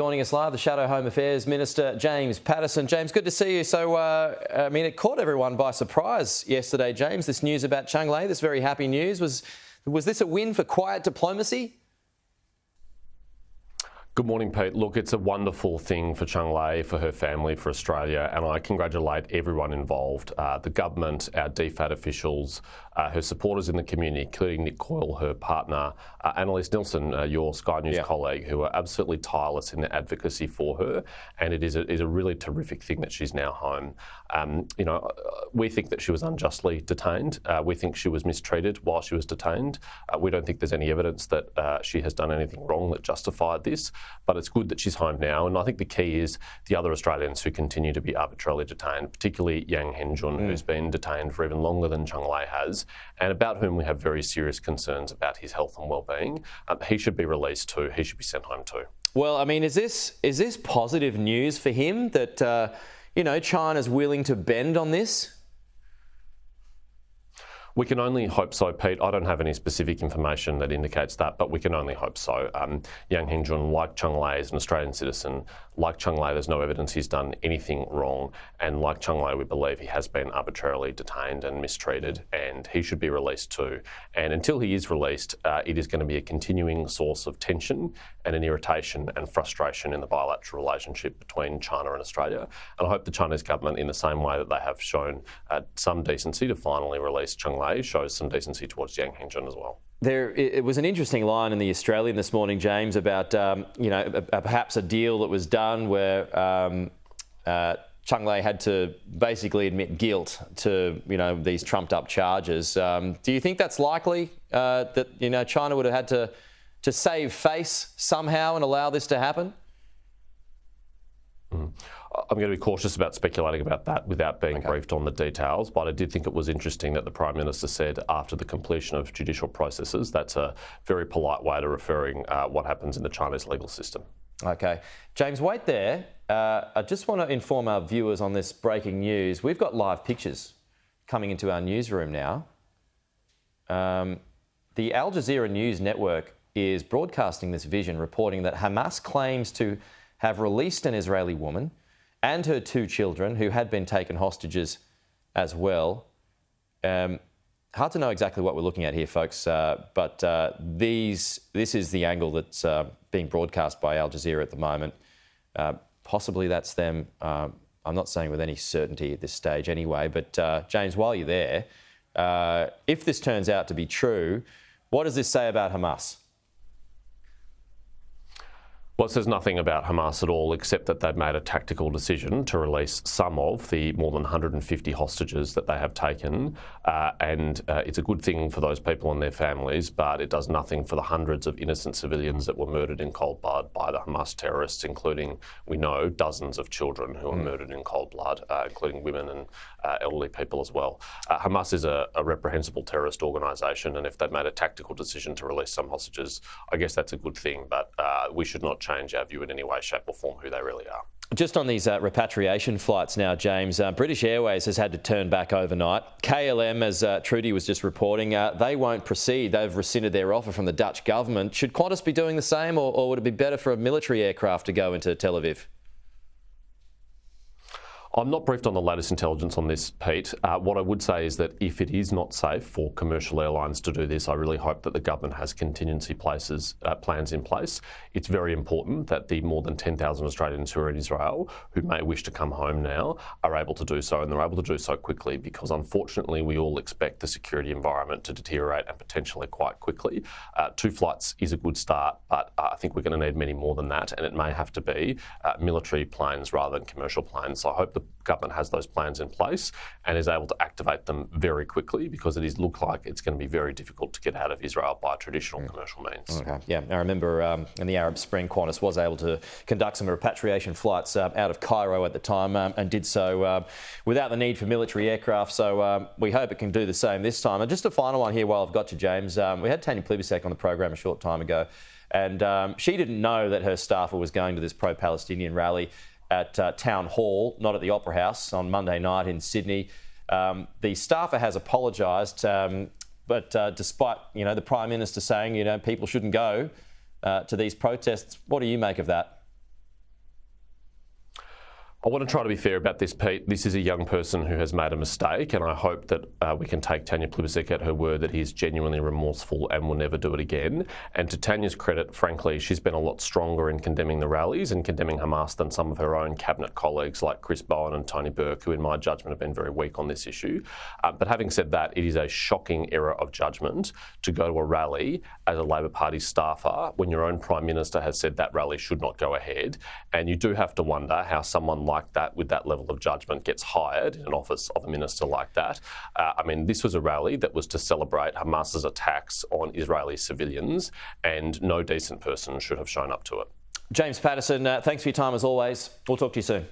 Joining us live, the Shadow Home Affairs Minister, James Paterson. James, good to see you. So, it caught everyone by surprise yesterday, James, this news about Chang Lei, this very happy news. Was this a win for quiet diplomacy? Good morning, Pete. Look, it's a wonderful thing for Chang Lei, for her family, for Australia, and I congratulate everyone involved, the government, our DFAT officials, her supporters in the community, including Nick Coyle, her partner, Annalise Nielsen, your Sky News colleague, who are absolutely tireless in their advocacy for her, and it is a really terrific thing that she's now home. We think that she was unjustly detained. We think she was mistreated while she was detained. We don't think there's any evidence that she has done anything wrong that justified this. But it's good that she's home now, and I think the key is the other Australians who continue to be arbitrarily detained, particularly Yang Hengjun, who's been detained for even longer than Chang Lei has, and about whom we have very serious concerns about his health and well-being. He should be released too. He should be sent home too. Well, is this positive news for him that China's willing to bend on this? We can only hope so, Pete. I don't have any specific information that indicates that, but we can only hope so. Yang Hengjun, like Chang Lei, is an Australian citizen. Like Chang Lei, there's no evidence he's done anything wrong. And like Chang Lei, we believe he has been arbitrarily detained and mistreated, and he should be released too. And until he is released, it is going to be a continuing source of tension and an irritation and frustration in the bilateral relationship between China and Australia. And I hope the Chinese government, in the same way that they have shown some decency to finally release Chang Lei, shows some decency towards Yang Hengjun as well. It was an interesting line in The Australian this morning, James, about perhaps a deal that was done where Chang Lei had to basically admit guilt to these trumped-up charges. Do you think that's likely that China would have had to save face somehow and allow this to happen? I'm going to be cautious about speculating about that without being briefed on the details, but I did think it was interesting that the Prime Minister said after the completion of judicial processes. That's a very polite way of referring what happens in the Chinese legal system. Okay. James, wait there. I just want to inform our viewers on this breaking news. We've got live pictures coming into our newsroom now. The Al Jazeera News Network is broadcasting this vision, reporting that Hamas claims to have released an Israeli woman and her 2 children who had been taken hostages as well. Hard to know exactly what we're looking at here, folks, but this is the angle that's being broadcast by Al Jazeera at the moment. Possibly that's them. I'm not saying with any certainty at this stage anyway, but James, while you're there, if this turns out to be true, what does this say about Hamas? Well, it says nothing about Hamas at all, except that they've made a tactical decision to release some of the more than 150 hostages that they have taken. It's a good thing for those people and their families, but it does nothing for the hundreds of innocent civilians that were murdered in cold blood by the Hamas terrorists, including, we know, dozens of children who were murdered in cold blood, including women and elderly people as well. Hamas is a reprehensible terrorist organisation, and if they've made a tactical decision to release some hostages, I guess that's a good thing, but we should not change our view in any way, shape or form who they really are. Just on these repatriation flights now, James, British Airways has had to turn back overnight. KLM, as Trudy was just reporting, they won't proceed. They've rescinded their offer from the Dutch government. Should Qantas be doing the same, or would it be better for a military aircraft to go into Tel Aviv? I'm not briefed on the latest intelligence on this, Pete. What I would say is that if it is not safe for commercial airlines to do this, I really hope that the government has contingency plans in place. It's very important that the more than 10,000 Australians who are in Israel who may wish to come home now are able to do so, and they're able to do so quickly, because unfortunately we all expect the security environment to deteriorate and potentially quite quickly. 2 flights is a good start, but I think we're going to need many more than that, and it may have to be military planes rather than commercial planes. So I hope the government has those plans in place and is able to activate them very quickly, because it looks like it's going to be very difficult to get out of Israel by traditional commercial means. Okay. Yeah, I remember in the Arab Spring, Qantas was able to conduct some repatriation flights out of Cairo at the time, and did so without the need for military aircraft. So we hope it can do the same this time. And just a final one here while I've got you, James. We had Tanya Plibersek on the program a short time ago, and she didn't know that her staffer was going to this pro-Palestinian rally at Town Hall, not at the Opera House, on Monday night in Sydney. The staffer has apologised, but despite the Prime Minister saying people shouldn't go to these protests, what do you make of that? I want to try to be fair about this, Pete. This is a young person who has made a mistake, and I hope that we can take Tanya Plibersek at her word that he is genuinely remorseful and will never do it again. And to Tanya's credit, frankly, she's been a lot stronger in condemning the rallies and condemning Hamas than some of her own cabinet colleagues like Chris Bowen and Tony Burke, who in my judgment have been very weak on this issue. But having said that, it is a shocking error of judgment to go to a rally as a Labor Party staffer when your own Prime Minister has said that rally should not go ahead. And you do have to wonder how someone like that, with that level of judgment, gets hired in an office of a minister like that. I mean, this was a rally that was to celebrate Hamas's attacks on Israeli civilians, and no decent person should have shown up to it. James Patterson, thanks for your time as always. We'll talk to you soon.